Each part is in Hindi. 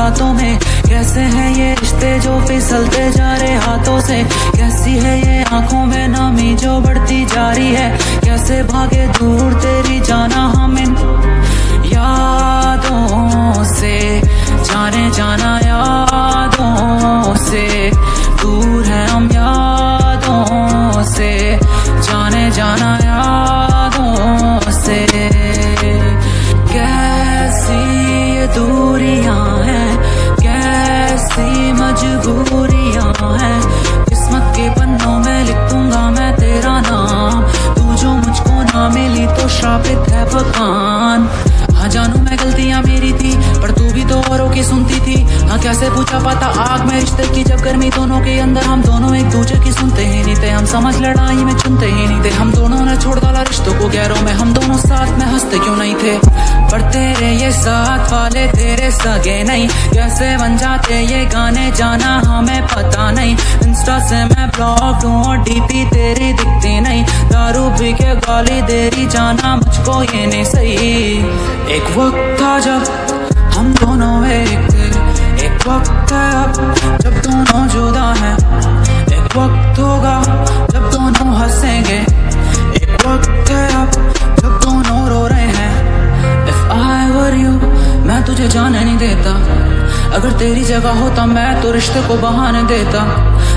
रातों में। कैसे हैं ये रिश्ते जो फिसलते जा रहे हाथों से, कैसी है ये आंखों में नमी जो बढ़ती जा रही है। कैसे भागे दूर तेरी जाना हम इन यादों से, जाने जाना यादों से, दूर है हम यादों से, जाने जाना यादों से। कैसी ये दूरियां हैं, कैसी मजबूरियां हैं, किस्मत के पन्नों में लिख दूंगा मैं तेरा नाम। तू जो मुझको ना मिली तो श्रापित है भगवान। हाँ जानू मैं गलतियां मेरी थी, पर तू भी तो औरों की सुनती थी। हाँ कैसे पूछा पाता आग में रिश्ते की जब गर्मी दोनों के अंदर। हम दोनों एक दूसरे की सुनते ही नहीं थे, हम समझ लड़ाई में चुनते ही नहीं थे। हम दोनों ने छोड़ डाला रिश्तों को गैरों में, हम दोनों साथ में हंसते क्यों नहीं थे। पर तेरे ये साथ वाले तेरे सगे नहीं, कैसे बन जाते ये गाने जाना हमें पता नहीं। इंस्टा से मैं ब्लॉक दूं और डीपी तेरी दिखती नहीं। दारू पी के गाली देरी जाना मुझको ये नहीं सही। एक वक्त था जब हम दोनों एक थे, एक वक्त है अब जब दोनों जुदा हैं। एक वक्त होगा जब दोनों हंसेंगे, एक वक्त है अब जब दोनों रो रहे हैं। If I were you, मैं तुझे जाने नहीं देता। अगर तेरी जगह होता मैं तो रिश्ते को बहाने देता।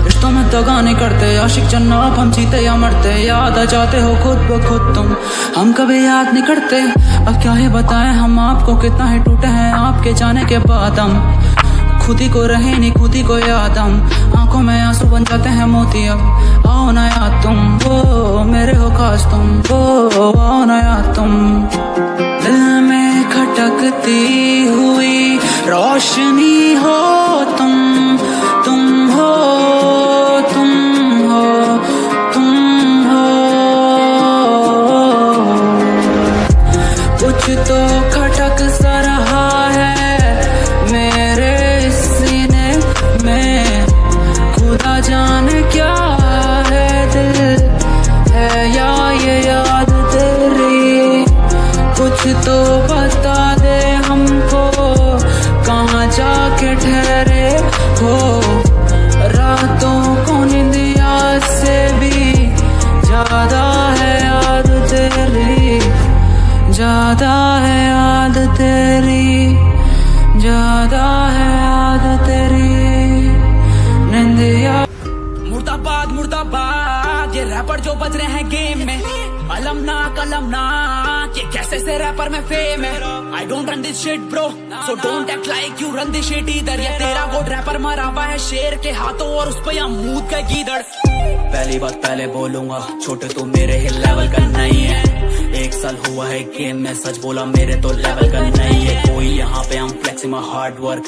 रिश्तों में दगा नहीं करते, आशिक जन्नत हम जीते या मरते। याद आ जाते हो खुद ब खुद तुम, हम कभी याद नहीं करते। अब क्या ही बताएं हम आपको कितना ही टूटे हैं आपके जाने के बाद। हम खुद ही को रहे नहीं खुद ही को याद, हम आंखों में आंसू बन जाते हैं मोती। अब आओ ना याद तुम, वो मेरे हो खास तुम, वो आओ ना याद तुम। दिल में खटकती हुई रोशनी हो तुम, तुम हो, तुम हो, तुम हो। कुछ तो खटक सा रहा है मेरे सीने में, खुदा जाने क्या है, दिल है या ये याद तेरी। कुछ तो बता दे हमको, कहाँ जाके ठहरे हो। रातों को निंदिया से भी ज्यादा है याद तेरी, ज्यादा है याद तेरी, ज्यादा है याद तेरी निंदिया। मुर्दाबाद मुर्दाबाद ये रैपर जो बज रहे हैं गेम में। अलमनाक अलमनाक ये कैसे से रैपर में फेम है। I don't run this shit bro, so don't act like you run this shit either। ये तेरा गोड रैपर मरा हुआ है शेर के हाथों और उस पे यहाँ मूद का गीदड़। पहली बात पहले बोलूंगा, छोटे तो मेरे ही लेवल का नहीं है। एक साल हुआ है गेम में, सच बोला मेरे तो लेवल का नहीं है कोई। यहाँ पे हम फ्लेक्सिंग माय हार्ड वर्क,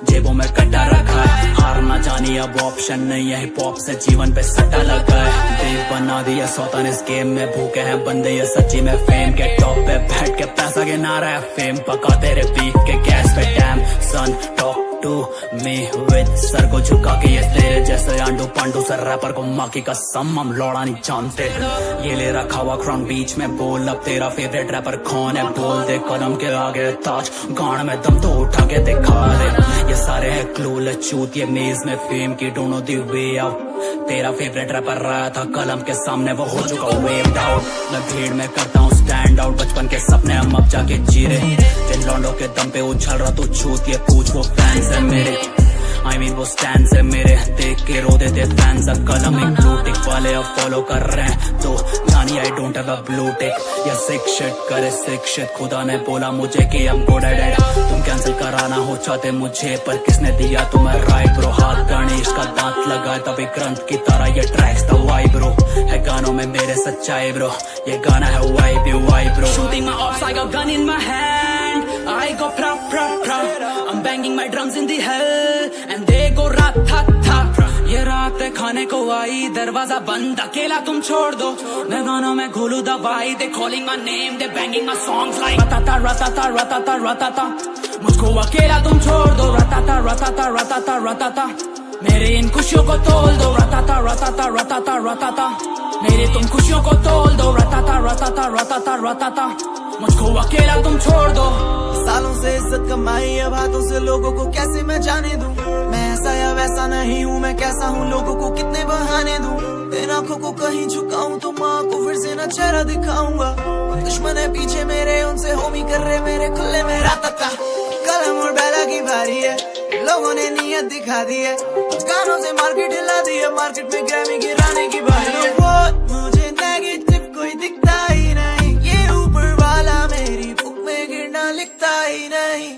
जेबों में कट्टा रखा है। हार ना जानी अब ऑप्शन नहीं है, हिप हॉप से जीवन पे सट्टा लगा है। देव बना दिया सौतन इस गेम में, भूखे हैं बंदे ये सच्ची में। फेम के टॉप पे बैठ के पैसा गिना रहा है, फेम पका तेरे बीफ के गैस पे। Damn son talk to me with, सर को झुका के ये तेरे जैसे आंडू पांडू। सर रैपर को माँ की कसम हम लौड़ा नहीं जानते। ये ले रखा हुआ क्राउन बीच में, बोल अब तेरा फेवरेट रैपर कौन है। बोल दे कलम के आगे ताज, गान में दम तो उठा के दिखा दे। ये सारे है क्लू चूत, ये मेज में फेम की डोंट दी वे आउट। तेरा फेवरेट रैपर रहा था कलम के सामने, वो हो चुका वेव्ड आउट। मैं भीड़ में करता हूँ स्टैंड आउट, बचपन के सपने हम अब जाके जी रहे। जिन लौंडों के दम पे उछल रहा तू छूत, ये पूछ वो फैंस है मेरे। I mean वो स्टैंड से मेरे, देख के रो देते फैंस। अब कलम एक ब्लू टिक वाले अब फॉलो कर रहे हैं, तो जानी I don't have a blue tick. ये सिक शिट करे सिक शिट, खुदा ने बोला मुझे कि I'm good at it। तुम कैंसिल कराना हो चाहते मुझे, पर किसने दिया तुम्हें राइट ब्रो। हाथ गणेश का दांत लगा तभी ग्रंथ की तरह ये ट्रैक्स द वाई ब्रो। है गानों में मेरे सच्चाई ब्रो, ये गाना है Y B Y bro. Shooting my ops, I got gun in my hand, I go pra pra pra। I'm banging my drums in the hell and they go rat था था। ये रात खाने को आई, दरवाजा बंद अकेला तुम छोड़ दो। मैं गानों में घोलू दवाई, they calling my name, they banging my songs like ratata ratata ratata ratata। मुझको अकेला तुम छोड़ दो, ratata ratata ratata ratata। मेरे इन खुशियों को तोल दो, ratata ratata ratata ratata। मेरे तुम खुशियों को तोल दो, ratata ratata ratata ratata। मुझको अकेला तुम छोड़ दो। सालों से इज्जत कमाई अब हाथों से लोगों को कैसे मैं जाने दूं। मैं ऐसा या वैसा नहीं हूँ, मैं कैसा हूँ लोगों को कितने बहाने दूं। इन आंखों को कहीं झुकाऊं तो माँ को फिर से न चेहरा दिखाऊंगा। दुश्मन है पीछे मेरे, उनसे होमी कर रहे मेरे खुले में रात का। कलम और बैला की बारी है, लोगों ने नीयत दिखा दी है। गानों से मार्केट हिला दी है, मार्केट में ग्रैमी गिराने की बारी है। मुझे नेगेटिव कोई दिखता ही नहीं, ये ऊपर वाला मेरी बुक में गिरना लिखता ही नहीं।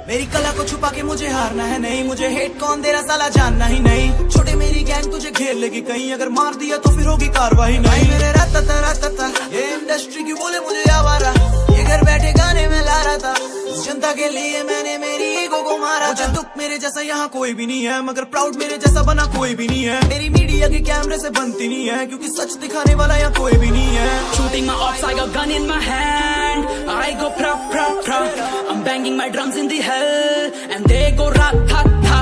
मेरी कला को छुपा के मुझे हारना है नहीं, मुझे हेट कौन दे रहा साला जानना ही नहीं। छोटे मेरी गैंग तुझे घेर लेगी कहीं, अगर मार दिया तो फिर होगी कार्रवाई नहीं। मेरे राता ये इंडस्ट्री की बोले मुझे आवारा, ये घर बैठे गाने में ला रहा था। इस जनता के लिए मैंने मेरी ईगो को मारा। मुझे दुख मेरे जैसा यहाँ कोई भी नहीं है, मगर प्राउड मेरे जैसा बना कोई भी नहीं है। मेरी मीडिया के कैमरे से बनती नहीं है, क्योंकि सच दिखाने वाला यहाँ कोई भी नहीं है। Shooting my ops, I got gun in my hand. I go pra pra pra. I'm banging my drums in the hell, and they go rat ta ta.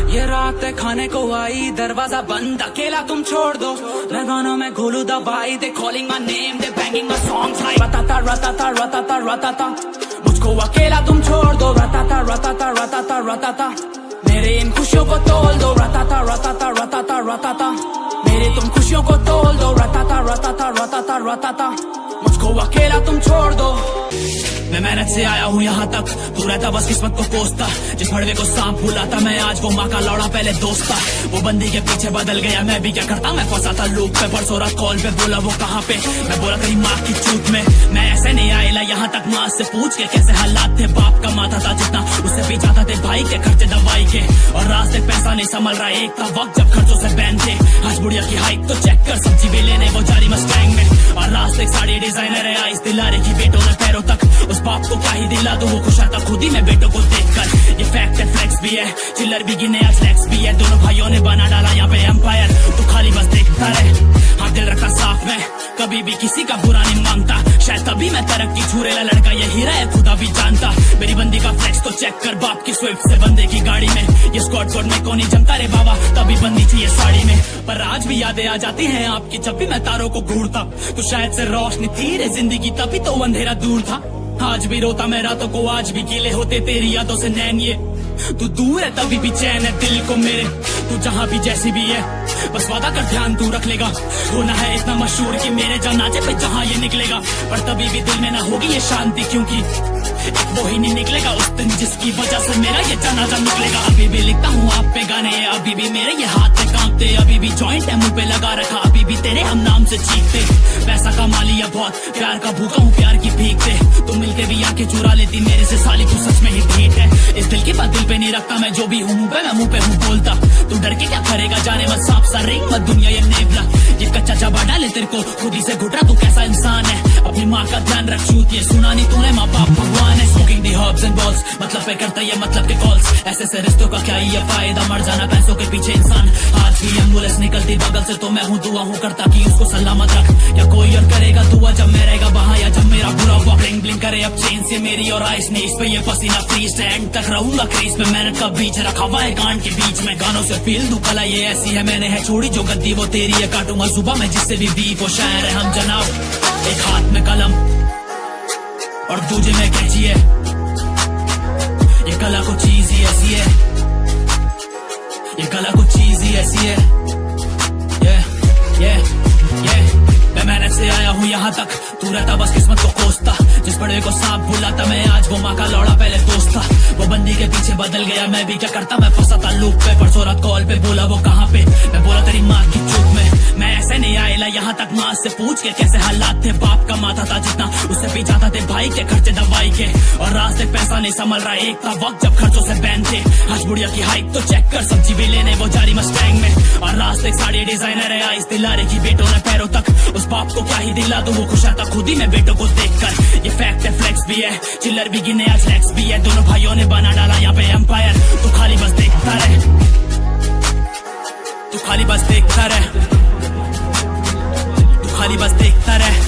ये रात है खाने को आई, दरवाजा बंद अकेला तुम छोड़ दो। मैं गानों में घोलू दवाई, they calling my name, they banging my songs like ratata ratata ratata ratata. मुझको अकेला तुम छोड़ दो, ratata ratata ratata ratata. मेरे इन खुशियों को तोल दो, ratata ratata ratata ratata. मेरे तुम खुशियों को तोल दो, ratata ratata ratata ratata. मुझको अकेला तुम छोड़ दो। मैं मेहनत से आया हूँ यहाँ तक, तू रहता बस किस्मत को कोसता। जिस भड़वे को सांप बुलाता मैं आज वो माँ का लौड़ा पहले दोस्ता। वो बंदी के पीछे बदल गया, मैं भी क्या करता, मैं फंसा था लूप पे। परसों रात कॉल पे बोला वो कहाँ पे, मैं बोला तेरी माँ की चूत में। मैं ऐसे नहीं आयला यहाँ तक, माँ से पूछ के कैसे हालात थे। बाप कमाता था जितना, उससे भी ज्यादा थे भाई के खर्चे दवाई के। और रास्ते पैसा नहीं संभल रहा, एक था वक्त जब खर्चों से बैन थे। आज बुढ़िया की हाइक तो चेक कर, सब्जी भी लेने वो जारी मस्टैंग में। और रास्ते साड़ी डिजाइनर है, आइस दिला रही बेटों ने पैरों तक। उस बाप को क्या ही दिला दो, वो खुश आता खुद ही मैं बेटों को देखकर। ये फैक्ट है, फ्लेक्स भी है, चिल्लर भी गिने आज फ्लेक्स भी है। दोनों भाइयों ने बना डाला यहाँ पे एम्पायर, तू खाली बस देखता रहे। हाँ दिल रखा साफ में, कभी भी किसी का बुरा नहीं मांगता। शायद तभी मैं तरक्की छुरेला लड़का ये हीरा है, खुदा भी जानता। मेरी बंदी का फ्लेक्स तो चेक कर, बाप की स्विफ्ट से बंदे की गाड़ी में। ये स्क्वाड कोड में कौन ही जमता रे बाबा, तभी बंदी चाहिए साड़ी में। पर आज भी यादें आ जाती हैं आपकी, जब भी मैं तारों को घूरता। तो शायद से रोशनी थी रे जिंदगी, तभी तो अंधेरा दूर था। आज भी रोता मैं रातों को, आज भी गीले होते तेरी यादों से नैन। ये तू दूर है तभी भी चैन है दिल को मेरे, तू जहाँ भी जैसी भी है। बस वादा कर ध्यान तू रख लेगा, होना है इतना मशहूर कि मेरे जनाजे पे जहाँ ये निकलेगा। पर तभी भी दिल में ना होगी ये शांति, क्योंकि एक वो ही नहीं निकलेगा उस दिन जिसकी वजह से मेरा ये जनाजा निकलेगा। अभी भी लिखता हूँ आप पे गाने, अभी भी मेरे ये हाथ पे कांपते। अभी भी जॉइंट है मुंह पे लगा रखा, अभी भी तेरे हम नाम से चीखते। पैसा कमा लिया बहुत, प्यार का भूखा हूँ प्यार की भीखते। तू मिलके भी आके चुरा लेती मेरे से साली, तू सच में ही ठीक है। इस दिल की बात दिल पे नहीं रखता मैं, जो भी हूँ मुंह पे मैं मुंह पे हूँ बोलता। तू डर के क्या करेगा जाने मत, सांप सा रिंग मत दुनिया ये नेवला। ये कच्चा चबा डाले तेरे को, खुद ही से घुटरा तू कैसा इंसान है। अपनी माँ का ध्यान रख, छूत ये सुना नहीं तूने, माँ बाप भगवान है। Smoking the herbs and balls, मतलब पे करता ये मतलब के कॉल्स। ऐसे से रिश्तों का क्या ये फायदा, मर जाना पैसों के पीछे इंसान। आज भी एम्बुलेंस निकलती बगल से तो मैं हूँ दुआ हूँ करता कि उसको सलामत रख। या कोई और करेगा दुआ जब मैं रहेगा वहाँ, या जब मेरा बुरा हुआ ब्लिंग ब्लिंग करे अब चेन से मेरी और आइस ने। इस पे ये पसीना फ्रीज है, एंड तक रहूंगा क्रीज पे। मेहनत का बीच रखा हुआ है गांड के बीच में, गानों से फील दूं कला ये ऐसी है। मैंने है छोड़ी जो गद्दी वो तेरी है, काटूंगा सुबह में जिससे भी बीफ। वो शायर है हम जनाब, एक हाथ में कलम और दूजे में कैंची है। ये कला को चीज ही ऐसी है, ये कला को चीज ही ऐसी है। मैं मेहनत से आया हूँ यहाँ तक, तू रहता बस किस्मत को कोसता। जिस बड़े को सांप बुलाता मैं आज वो माँ का लौड़ा पहले दोस्त था। वो बंदी के पीछे बदल गया, मैं भी क्या करता, मैं फंसा था लूप पे। परसों रात कॉल पे बोला वो कहाँ पे, मैं बोला तेरी माँ की चूक में। मैं ऐसे नहीं आयला यहाँ तक, माँ से पूछ के कैसे हालात थे। बाप कमाता था जितना, उससे भी ज्यादा थे भाई के खर्चे दवाई के। और रास्ते पैसा नहीं संभल रहा, एक था वक्त जब खर्चों से बैन थे। आज बुढ़िया की हाइक तो चेक कर, सब्जी भी लेने वो जारी मस्टैंग में। और रास्ते साड़ी डिजाइनर है, आइस दिला रही बेटों ने पैरों तक। उस बाप को क्या ही दिला दो, वो खुश आता खुद ही मैं बेटों को देखकर। ये फैक्ट है, फ्लेक्स भी है, चिल्लर भी गिने आज फ्लेक्स भी है। दोनों भाइयों ने बना डाला यहाँ पे एम्पायर, तू खाली बस देखता रहे, तू खाली बस देखता रहे, तू खाली बस देखता रहे,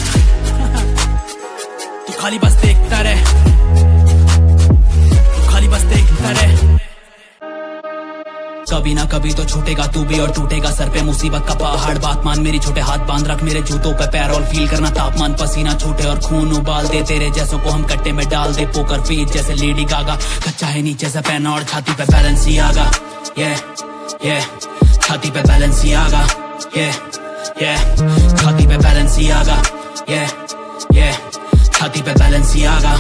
तू खाली बस देखता रहे, तू खाली बस देखता रहे। कभी ना कभी तो छूटेगा तू भी और टूटेगा सर पे मुसीबत का पहाड़। बात मान मेरी, छोटे हाथ बांध रख मेरे जूतों पे पैर और फील करना तापमान, पसीना छूटे और खून उबाल दे। तेरे जैसों को हम कट्टे में डाल दे, पोकर फेस जैसे लेडी गागा। कच्चा है नीचे से पहना और छाती पे बैलेंस ही आगा। छाती पे बैलेंस ही आगा। छाती पे बैलेंस ही आगा। छाती पे बैलेंस ही आगा।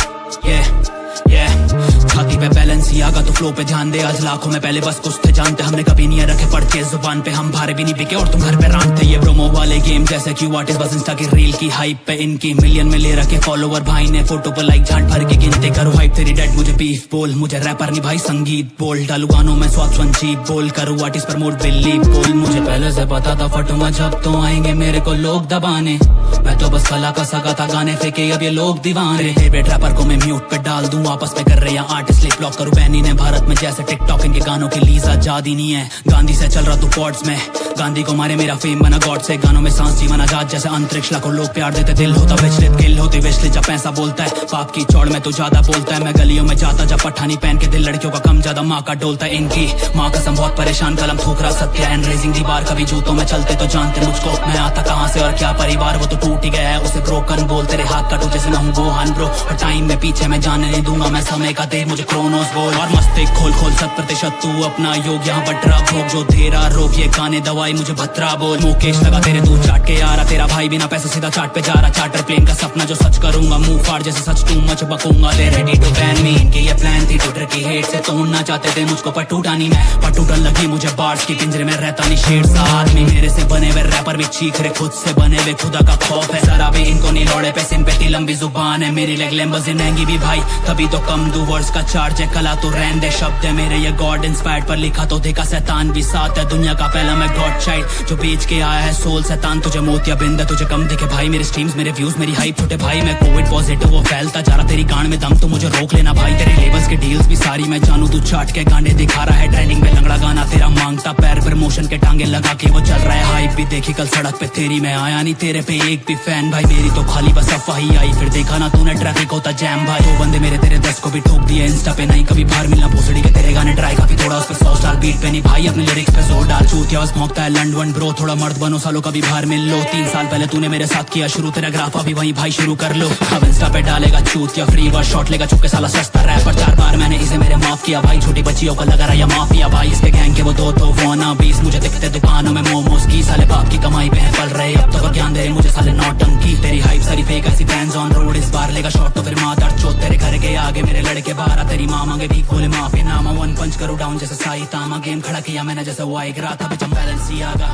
छाती पे बैलेंस ही आगा। तो फ्लो पे ध्यान दे, आज लाखों में पहले बस कुछ थे जानते, हमने कभी नहीं रखे पढ़ते जुबान पे। हम भारे भी नहीं बिके और तुम घर पे रांटते। ये प्रोमो वाले गेम जैसे क्यू आर्टिस्ट बस इंस्टा की रील की हाइप पे। इनकी मिलियन में ले रखे फॉलोवर, भाई ने फोटो पर लाइक झांट भर के गिनते। करो हाइप तेरी डेड, मुझे बीफ बोल, मुझे रैपर नहीं भाई संगीत बोल। डालू गानों में स्वाद संजीव बोल, करूँ आर्टिस्ट पर मोड बिलीव बोल। मुझे पहले से पता था फटूंगा जब तो आएंगे मेरे को लोग दबाने। मैं तो बस कला का सगा था, गाने फेंके अब ये लोग दीवाने। फेवरेट रैपर को मैं म्यूट पे डाल दूं, आपस में कर रहे हैं आर्टिस्ट लिप लॉक करूं बैनी ने। भारत में जैसे टिकटॉक इनके गानों की लीज आजादी नहीं है। गांधी से चल रहा तू कॉर्ड्स में, गांधी को मारे मेरा फेम बना गॉड से। गानों में सांस जीवन आजाद जैसे अंतरिक्ष, लाखों लोग प्यार देते दिल होता विचलित। किल होती विचलित जब पैसा बोलता है, पाप की चौड़ में तो ज्यादा बोलता है। मैं गलियों में जाता जब पठानी पहन के, दिल लड़कियों का कम ज्यादा माँ का डोलता है। इनकी माँ कसम बहुत परेशान, कलम थूक रहा सत्य एंड रेजिंग दीवार। कभी जूतों में चलते तो जानते मुझको, मैं आता कहाँ से और क्या परिवार। वो तो टूट ही गया है उसे ब्रोकन बोल, तेरे हाथ काटू जैसे मैं हूँ गोहान ब्रो। और टाइम में पीछे मैं जाने नहीं दूंगा, मैं समय का दे मुझे क्रोनोस बोल। और मस्ते खोल 100% तू अपना योग, यहाँ बटरा भोग जो तेरा रोग। ये गाने दवाई मुझे भत्रा बोल, मुकेश लगा तेरे दूध चाट के यारा। तेरा भाई बिना पैसे सीधा चाट पे जा रहा, चार्टर प्लेन का सपना जो सच करूंगा। मुंह फाड़ जैसे सच टू मच बकूंगा। They ready to ban me, इनके ये प्लान थी ट्विटर की हेट से तोड़ना चाहते थे मुझको, पर टूटा नहीं मैं। पर टूटन लगी मुझे बार्स की, पिंजरे में रहता नहीं शेर सा आदमी। मेरे से बने हुए रैपर भी चीख रहे, खुद से बने हुए खुदा का खौफ है। जरा भी इनको नहीं लौड़े पे, सिंपैथी लंबी जुबान है मेरी, लेग लैम्बोर्गिनी महंगी भी भाई। तभी तो कम दू वर्ड्स का चार्ज है, कला तो रहने दे। शब्द है मेरे ये गॉड इंस्पायर्ड, पर लिखा तो देखा शैतान भी साथ है। दुनिया का पहला मैं गॉड चाइल्ड जो बेच के आया है सोल। शैतान तुझे मोतिया बिंद है, तुझे कम दिखे भाई। मेरे स्ट्रीम्स मेरे व्यूज मेरी हाइप, छोटे भाई मैं कोविड पॉजिटिव वो फैलता जा रहा। तेरी गांड में दम तो मुझे रोक लेना भाई। तेरे लेबल्स के डील्स भी सारी मैं जानू, तू चाट के गाने दिखा रहा है। ट्रेंडिंग में लंगड़ा गाना तेरा मांगता, पैर प्रमोशन के टांगे लगा के वो चल रहा है। हाइप भी देखी कल सड़क पे तेरी, मैं आया नहीं तेरे पे एक भी फैन भाई। मेरी तो खाली बस अफवाही आई, फिर देखा ना तूने ट्रैफिक होता जैम भाई। दो बंदे मेरे तेरे 10 को भी ठोक दिए इंस्टा पे, नहीं कभी बाहर मिलना भोसड़ी के। तेरे गाने ट्राई काफी थोड़ा उस पे 100 स्टार बीट पे नहीं भाई, अपने लिरिक्स पे जोर डाल। चूतिया बस भौंकता है लंडन ब्रो, थोड़ा मर्द बनो सालों कभी बाहर मिल लो। 3 साल पहले तूने मेरे साथ किया शुरू, तेरा ग्राफ अभी वहीं भाई शुरू कर लो। अब इंस्टा पे डालेगा चूतिया फ्री वर शॉट, लेगा चुपके साला सस्ता रैपर। 4 बार मैंने इसे मेरे माफ किया भाई, छोटी बच्चियों का लगा रहा या माफिया भाई। इसके गैंग के वो दो तो वाना 20 मुझे दिखते दुकानों में मोमोज की। साले बाप की कमाई पे है पल रहे, अब तो ज्ञान दे मुझे साले नौटंकी। तेरी हाइप सारी फेक ऐसी फैंस ऑन रोड, इस बार लेगा शॉट तो फिर मादर चोट। तेरे घर के आगे मेरे लड़के बाहर, तेरी माँ मांगे भी खोले माफी नामा। 1 पंच करूँ डाउन जैसे साई तामा, गेम खड़ा किया मैंने जैसे वो आई गिरा था। बिच बैलेंस ही आगा,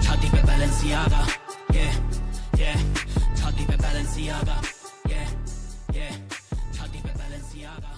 छाती पे बैलेंस ही आगा, छाती पे बैलेंस ही आगा, छाती पे बैलेंस ही आगा।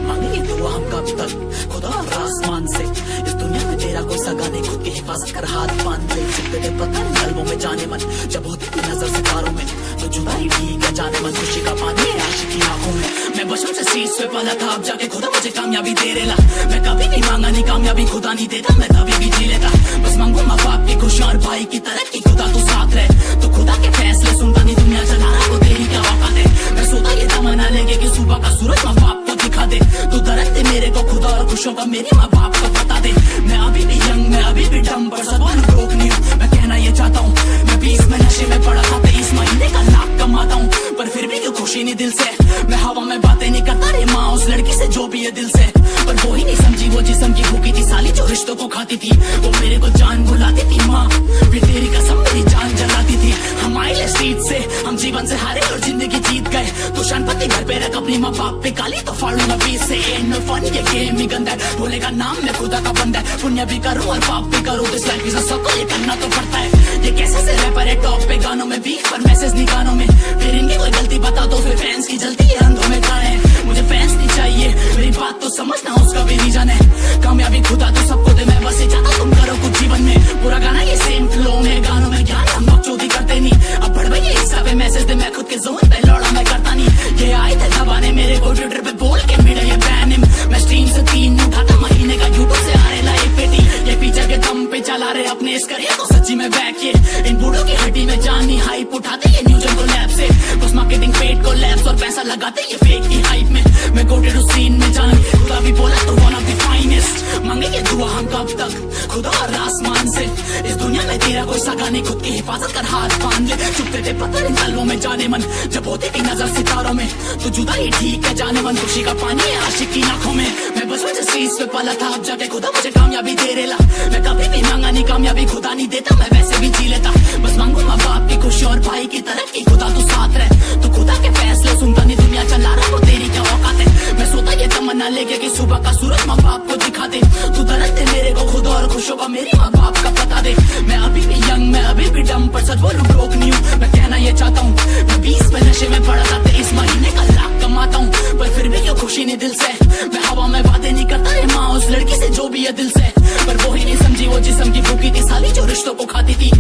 मांगेंगे दुआ हम कब तक खुदा और आसमान से, इस दुनिया में तेरा कोई सगा नहीं, खुद की हिफाजत कर हाथ बांध ले। जितने दे पता नहीं कल्बों में जाने मन, जब होती थी नजर सितारों में तो जुदाई ठीक है जाने मन। खुशी का पानी है आशिकी आंखों में, मैं बचपन से सीट पे पला था, अब जाके खुदा मुझे कामयाबी दे रेला। मैं कभी नहीं मांगा नहीं कामयाबी, खुदा नहीं देता मैं कभी भी जी लेता। बस मांगू माँ बाप की खुशियाँ और भाई की तरक्की, खुदा तो साथ रहे। तो खुदा के फैसले सुनता नहीं दुनिया चलाना को तेरी क्या औकात है। मैं सोता ये तमन्ना लेके कि सुबह का सूरज माँ बाप को दिखा दे। तू दरद दे मेरे को खुदा और खुशियों का मेरी माँ बाप को बता दे। मैं अभी भी यंग, मैं अभी भी डम, पर सब अनब्रोक नहीं हूँ। मैं कहना ये चाहता हूँ, मैं 20 में नशे में पड़ा था, 23 महीने का लाख कमाता हूँ, पर फिर भी क्यों खुशी नहीं दिल से। मैं हवा में बातें नहीं करता रे माँ उस लड़की से जो भी है दिल से, पर वो ही नहीं समझी वो जिस्म की भूखी थी साली जो रिश्तों को खाती थी। वो मेरे को जान बुलाती थी माँ, फिर तेरी कसम मेरी जान जलाती थी। हम आए स्ट्रीट से, हम जीवन से हारे और जिंदगी जीत गए। तो शानपति घर पे रख अपनी माँ बाप पे गाली तो फाड़ूंगा 20 से। एंड में फन ये गेम ही गंदा है, बोलेगा नाम में खुदा का बंदा है। पुण्य भी करूँ और पाप भी करूँ, this life is a circle, ये करना तो पड़ता है। ये कैसे से रैपर है टॉप पे गानों में, बीफ पर मैसेज नहीं गानों में। फिर इनकी कोई गलती बता दो, फिर फैंस की जलती है अंधों में गाने। मुझे फैंस नहीं चाहिए, मेरी बात तो समझना उसका भी रीजन है। कामयाबी खुदा तो सबको दे, मैं बस ये चाहता तुम करो कुछ जीवन में। पूरा गाना ये सेम फ्लो में, गानों में ज्ञान हम बकचोदी करते नहीं। अब बढ़ भैया इंस्टा पे मैसेज दे, मैं खुद के जोन पे लौड़ा मैं करता नहीं। ये आए थे दबाने मेरे को ट्विटर पे बोल के मिले ये बैन। मैं स्ट्रीम से 3 उठाता महीने का, यूट्यूब से आ रहा एक पेटी। ये फीचर के दम पे चल चला रहे अपने इस करियर को सच्ची में बैक ये इन बूढ़ों की हड्डी में जानी हाइप उठाते ये न्यूजन को लैब से बस मार्केटिंग पेड को लैब्स और पैसा लगाते ये फेक की हाइप में मैं गोटेड उस सीन में जान खुदा भी बोला तो वन ऑफ द फाइनेस्ट मांगेंगे दुआ हम कब तक खुदा और आसमान से इस दुनिया में तेरा कोई सगा नहीं खुद की हिफाजत कर हाथ बांध ले चुपते थे पत्थर इन तलवों में जाने मन जब होती थी नजर सितारों में तो जुदा ही ठीक है जाने मन खुशी का पानी है आशिक की आंखों में मैं बस जिस चीज पे पला था अब जाके खुदा मुझे कामयाबी दे रेला मैं कभी भी मांगा नहीं कामयाबी खुदा नहीं देता मैं वैसे भी जी लेता बस मांगू माँ बाप की खुशी और भाई की तरक्की खुदा तू साथ रहे तो खुदा के फैसले सुनता नहीं दुनिया चला रहा वो तेरी क्या औकात है मैं सोता ये तमन्ना लेके कि सुबह का सूरज माँ बाप को दिखा दे तू दर्द दे मेरे को खुदा और खुश होगा मेरी माँ बाप का पता दे मैं अभी भी यंग मैं अभी भी डम पर सच बोलूं ब्रोक नहीं हूँ मैं कहना ये चाहता हूँ मैं 20 में नशे में पड़ा था 23 महीने का लाख कमाता हूँ पर फिर भी क्यों खुशी नहीं दिल से मैं हवा में बातें नहीं करता रे माँ उस लड़की से जो भी है दिल से पर वो ही नहीं समझी वो जिस्म की भूखी थी साली जो रिश्तों को खाती थी